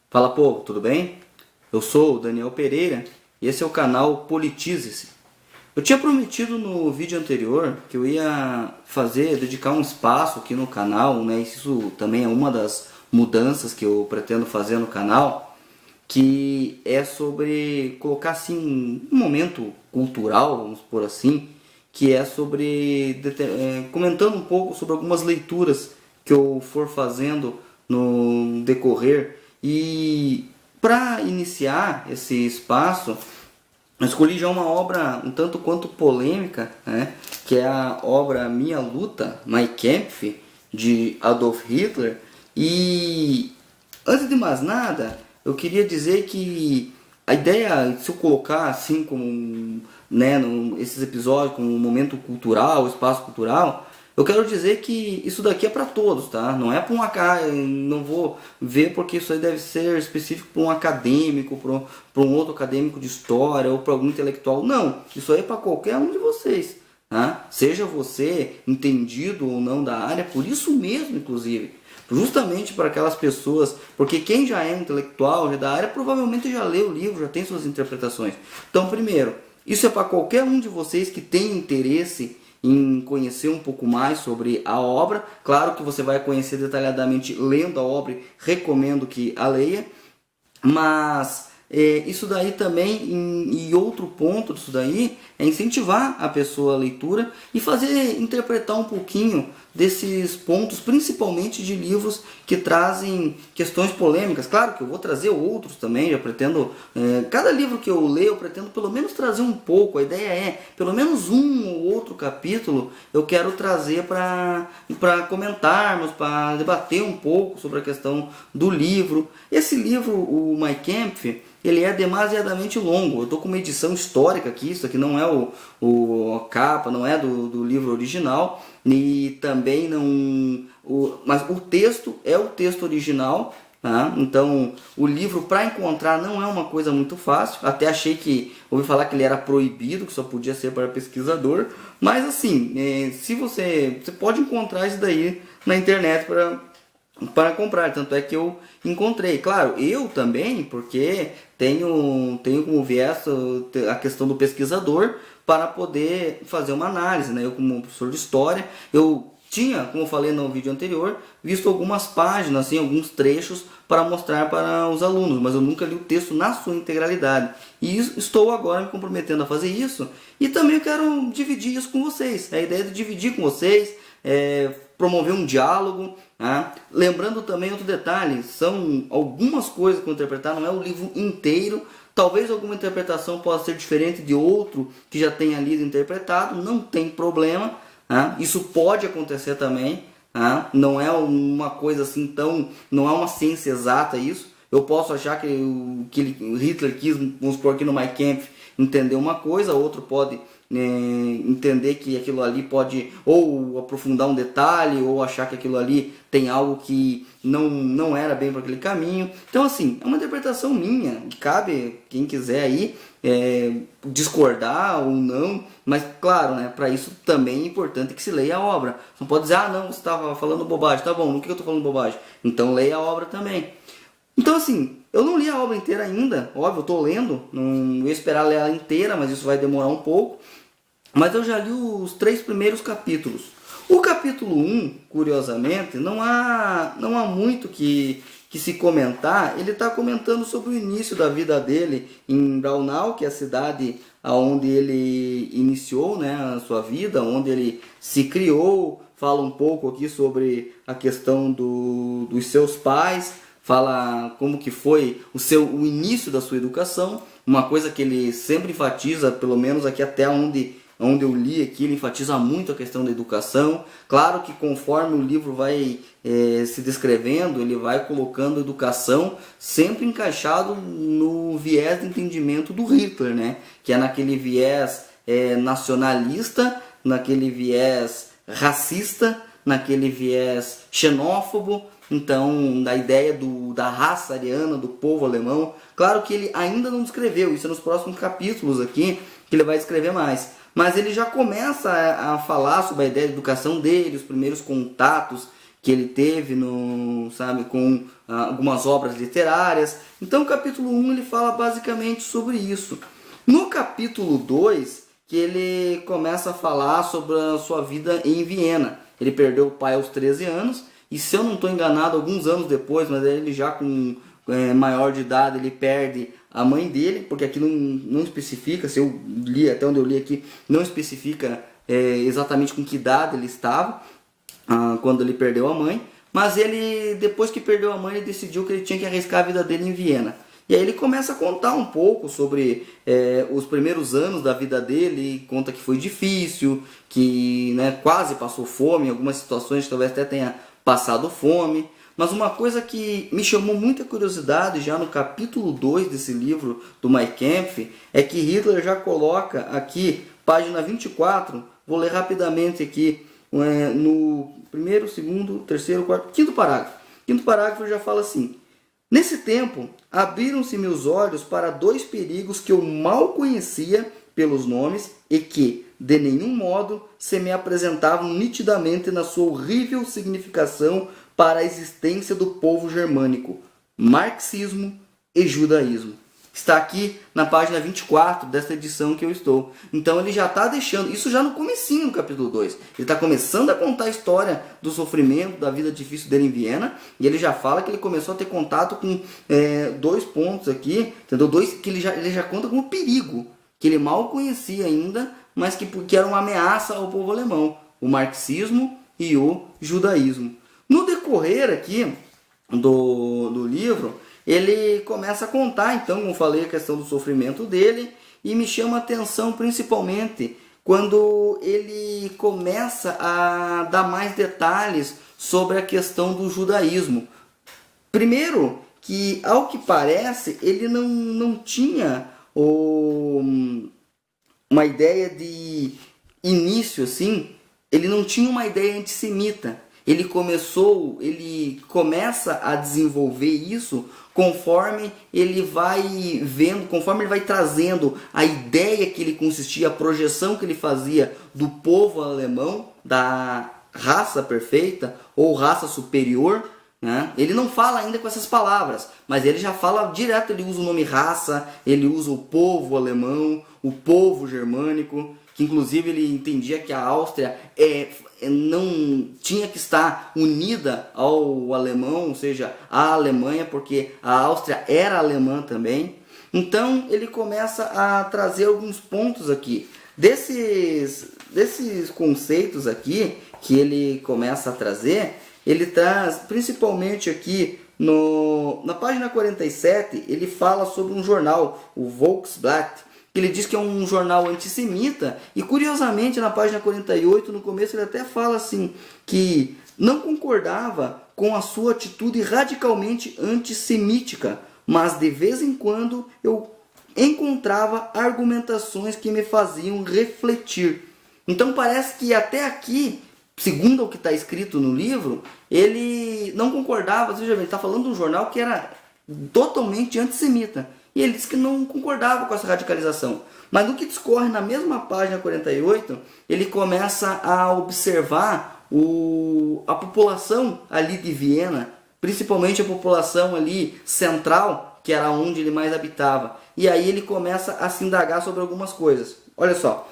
Fala, povo, tudo bem? Eu sou o Daniel Pereira e esse é o canal Politize-se. Eu tinha prometido no vídeo anterior que eu ia dedicar um espaço aqui no canal, né? Isso também é uma das mudanças que eu pretendo fazer no canal, que é sobre colocar assim um momento cultural, vamos por assim, que é sobre comentando um pouco sobre algumas leituras que eu for fazendo no decorrer. E para iniciar esse espaço, eu escolhi já uma obra um tanto quanto polêmica, né? Que é a obra Minha Luta, Mein Kampf, de Adolf Hitler. E antes de mais nada, eu queria dizer que a ideia, se eu colocar assim como, né, esses episódios como um momento cultural, espaço cultural, eu quero dizer que isso daqui é para todos, tá? Não é para um não vou ver porque isso aí deve ser específico para um acadêmico, para um outro acadêmico de história ou para algum intelectual. Não, isso aí é para qualquer um de vocês, tá? Seja você entendido ou não da área, por isso mesmo, inclusive. Justamente para aquelas pessoas, porque quem já é intelectual, já da área, provavelmente já leu o livro, já tem suas interpretações. Então, primeiro, isso é para qualquer um de vocês que tem interesse em conhecer um pouco mais sobre a obra. Claro que você vai conhecer detalhadamente lendo a obra, recomendo que a leia, mas isso daí também, e outro ponto disso daí, é incentivar a pessoa a leitura e fazer interpretar um pouquinho desses pontos, principalmente de livros que trazem questões polêmicas. Claro que eu vou trazer outros também, já pretendo, cada livro que eu leio, eu pretendo pelo menos trazer um pouco. A ideia é, pelo menos um ou outro capítulo, eu quero trazer para comentarmos, para debater um pouco sobre a questão do livro. Esse livro, o Mein Kampf, ele é demasiadamente longo. Eu estou com uma edição histórica aqui, isso aqui não é a capa, não é do livro original, e também não... mas o texto é o texto original, tá? Então o livro para encontrar não é uma coisa muito fácil. Até achei que, ouvi falar que ele era proibido, que só podia ser para pesquisador, mas assim, se você pode encontrar isso daí na internet para comprar, tanto é que eu encontrei. Claro, eu também, porque tenho como viés a questão do pesquisador para poder fazer uma análise, né? Eu, como professor de história, eu tinha, como eu falei no vídeo anterior, visto algumas páginas, assim, alguns trechos para mostrar para os alunos, mas eu nunca li o texto na sua integralidade. E estou agora me comprometendo a fazer isso, e também quero dividir isso com vocês. A ideia é de dividir com vocês, promover um diálogo, né? Lembrando também outro detalhe, são algumas coisas que eu vou interpretar, não é o livro inteiro. Talvez alguma interpretação possa ser diferente de outro que já tenha lido e interpretado, não tem problema, né? Isso pode acontecer também, né? Não é uma coisa assim tão... não é uma ciência exata isso. Eu posso achar que Hitler quis, vamos supor aqui no Mein Kampf, entender uma coisa, outro pode entender que aquilo ali pode ou aprofundar um detalhe, ou achar que aquilo ali tem algo que não era bem para aquele caminho. Então assim, é uma interpretação minha, que cabe quem quiser aí discordar ou não, mas claro, né, para isso também é importante que se leia a obra. Você não pode dizer, ah não, você estava falando bobagem. Tá bom, no que eu estou falando bobagem? Então leia a obra também. Então assim, eu não li a obra inteira ainda, óbvio, eu estou lendo, não vou esperar ler ela inteira, mas isso vai demorar um pouco. Mas eu já li os 3 primeiros capítulos. O capítulo 1, curiosamente, não há muito que se comentar. Ele está comentando sobre o início da vida dele em Braunau, que é a cidade onde ele iniciou, né, a sua vida, onde ele se criou. Fala um pouco aqui sobre a questão dos seus pais, fala como que foi o início da sua educação, uma coisa que ele sempre enfatiza, pelo menos aqui até onde eu li aqui, ele enfatiza muito a questão da educação. Claro que conforme o livro vai se descrevendo, ele vai colocando a educação sempre encaixado no viés de entendimento do Hitler, né? Que é naquele viés nacionalista, naquele viés racista, naquele viés xenófobo. Então, da ideia da raça ariana, do povo alemão. Claro que ele ainda não descreveu, isso é nos próximos capítulos aqui, que ele vai escrever mais. Mas ele já começa a falar sobre a ideia de educação dele, os primeiros contatos que ele teve no, sabe, com algumas obras literárias. Então o capítulo 1 ele fala basicamente sobre isso. No capítulo 2, que ele começa a falar sobre a sua vida em Viena. Ele perdeu o pai aos 13 anos, e se eu não estou enganado, alguns anos depois, mas ele já com maior de idade, ele perde a mãe dele, porque aqui não especifica, se eu li, até onde eu li aqui, não especifica exatamente com que idade ele estava, quando ele perdeu a mãe, mas ele, depois que perdeu a mãe, ele decidiu que ele tinha que arriscar a vida dele em Viena. E aí ele começa a contar um pouco sobre os primeiros anos da vida dele, conta que foi difícil, que quase passou fome, em algumas situações talvez até tenha passado fome. Mas uma coisa que me chamou muita curiosidade já no capítulo 2 desse livro do Mein Kampf é que Hitler já coloca aqui, página 24, vou ler rapidamente aqui, no primeiro, segundo, terceiro, quarto, quinto parágrafo. Quinto parágrafo já fala assim: nesse tempo, abriram-se meus olhos para dois perigos que eu mal conhecia pelos nomes e que, de nenhum modo, se me apresentavam nitidamente na sua horrível significação para a existência do povo germânico: marxismo e judaísmo. Está aqui na página 24 desta edição que eu estou. Então ele já está deixando, isso já no comecinho do capítulo 2. Ele está começando a contar a história do sofrimento, da vida difícil dele em Viena. E ele já fala que ele começou a ter contato com dois pontos aqui, entendeu? Dois que ele já conta como perigo, que ele mal conhecia ainda, mas que era uma ameaça ao povo alemão: o marxismo e o judaísmo. No decorrer aqui do livro, ele começa a contar, então, como falei, a questão do sofrimento dele, e me chama a atenção principalmente quando ele começa a dar mais detalhes sobre a questão do judaísmo. Primeiro, que ao que parece, ele não tinha uma ideia de início, assim, ele não tinha uma ideia antissemita. Ele começa a desenvolver isso conforme ele vai vendo, conforme ele vai trazendo a ideia que ele consistia, a projeção que ele fazia do povo alemão, da raça perfeita ou raça superior, né? Ele não fala ainda com essas palavras, mas ele já fala direto, ele usa o nome raça, ele usa o povo alemão, o povo germânico, que inclusive ele entendia que a Áustria não tinha que estar unida ao alemão, ou seja, à Alemanha, porque a Áustria era alemã também. Então ele começa a trazer alguns pontos aqui. Desses conceitos aqui que ele começa a trazer, ele traz principalmente aqui na página 47, ele fala sobre um jornal, o Volksblatt. Ele diz que é um jornal antissemita, e curiosamente na página 48, no começo, ele até fala assim, que não concordava com a sua atitude radicalmente antissemítica, mas de vez em quando eu encontrava argumentações que me faziam refletir. Então parece que até aqui, segundo o que está escrito no livro, ele não concordava, veja bem, ele está falando de um jornal que era totalmente antissemita. E ele disse que não concordava com essa radicalização. Mas no que discorre na mesma página 48, ele começa a observar a população ali de Viena, principalmente a população ali central, que era onde ele mais habitava. E aí ele começa a se indagar sobre algumas coisas. Olha só.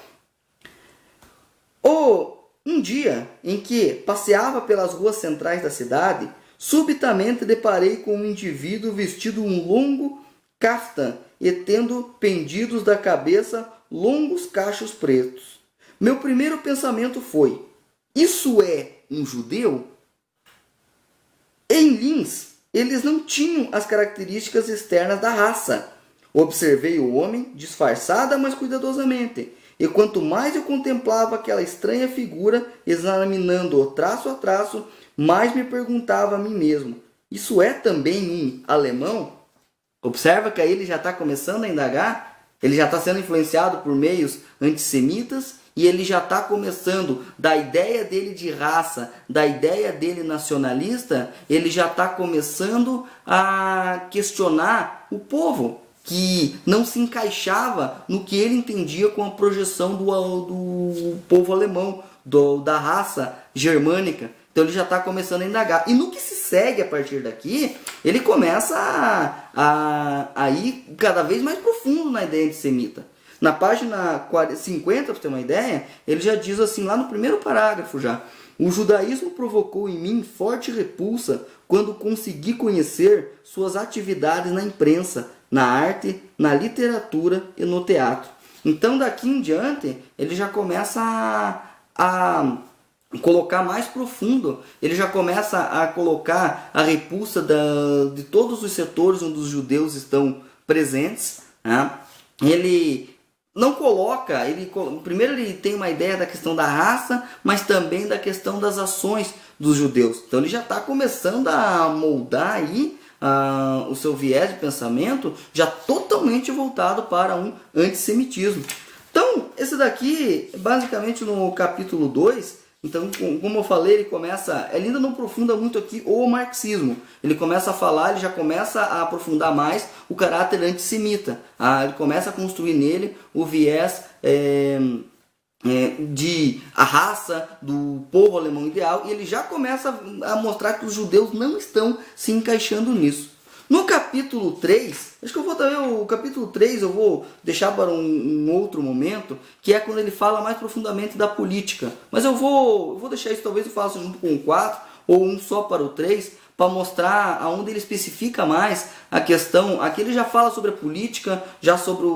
Um dia em que passeava pelas ruas centrais da cidade, subitamente deparei com um indivíduo vestido um longo caftan e tendo pendidos da cabeça longos cachos pretos. Meu primeiro pensamento foi: isso é um judeu? Em Linz, eles não tinham as características externas da raça. Observei o homem disfarçada, mas cuidadosamente, e quanto mais eu contemplava aquela estranha figura, examinando-o traço a traço, mais me perguntava a mim mesmo: isso é também um alemão? Observa que aí ele já está começando a indagar, ele já está sendo influenciado por meios antissemitas, e ele já está começando, da ideia dele de raça, da ideia dele nacionalista, ele já está começando a questionar o povo, que não se encaixava no que ele entendia com a projeção do povo alemão, da raça germânica, Então ele já está começando a indagar. E no que se segue a partir daqui, ele começa a ir cada vez mais profundo na ideia antissemita. Na página 50, para ter uma ideia, ele já diz assim, lá no primeiro parágrafo já: o judaísmo provocou em mim forte repulsa quando consegui conhecer suas atividades na imprensa, na arte, na literatura e no teatro. Então daqui em diante, ele já começa a colocar mais profundo, ele já começa a colocar a repulsa de todos os setores onde os judeus estão presentes, né? Ele não coloca, primeiro ele tem uma ideia da questão da raça, mas também da questão das ações dos judeus. Então ele já está começando a moldar aí o seu viés de pensamento já totalmente voltado para um antissemitismo. Então, esse daqui, basicamente no capítulo 2, então, como eu falei, ele ainda não aprofunda muito aqui o marxismo. Ele começa a falar, ele já começa a aprofundar mais o caráter antissemita. Ele começa a construir nele o viés de a raça do povo alemão ideal, e ele já começa a mostrar que os judeus não estão se encaixando nisso. No capítulo 3, acho que eu vou também, o capítulo 3 eu vou deixar para um outro momento, que é quando ele fala mais profundamente da política. Mas eu vou deixar isso, talvez eu faça junto com o 4, ou um só para o 3, para mostrar aonde ele especifica mais a questão. Aqui ele já fala sobre a política, já sobre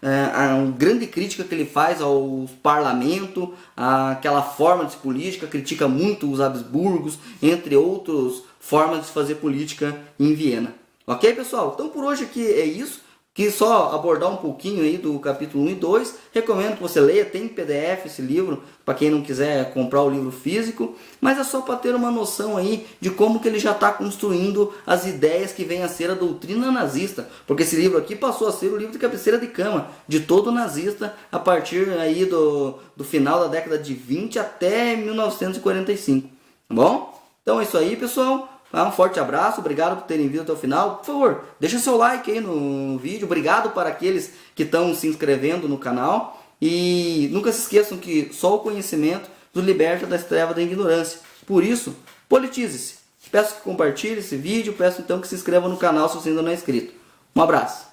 a grande crítica que ele faz ao parlamento, aquela forma de política, critica muito os Habsburgos, entre outras formas de se fazer política em Viena. Ok, pessoal? Então por hoje aqui é isso. Quis só abordar um pouquinho aí do capítulo 1 e 2. Recomendo que você leia, tem PDF esse livro, para quem não quiser comprar o livro físico. Mas é só para ter uma noção aí de como que ele já está construindo as ideias que vem a ser a doutrina nazista. Porque esse livro aqui passou a ser o livro de cabeceira de cama de todo nazista a partir aí do final da década de 20 até 1945. Tá bom? Então é isso aí, pessoal. Um forte abraço, obrigado por terem vindo até o final. Por favor, deixa seu like aí no vídeo. Obrigado para aqueles que estão se inscrevendo no canal. E nunca se esqueçam que só o conhecimento nos liberta das trevas da ignorância. Por isso, politize-se. Peço que compartilhe esse vídeo. Peço então que se inscreva no canal se você ainda não é inscrito. Um abraço.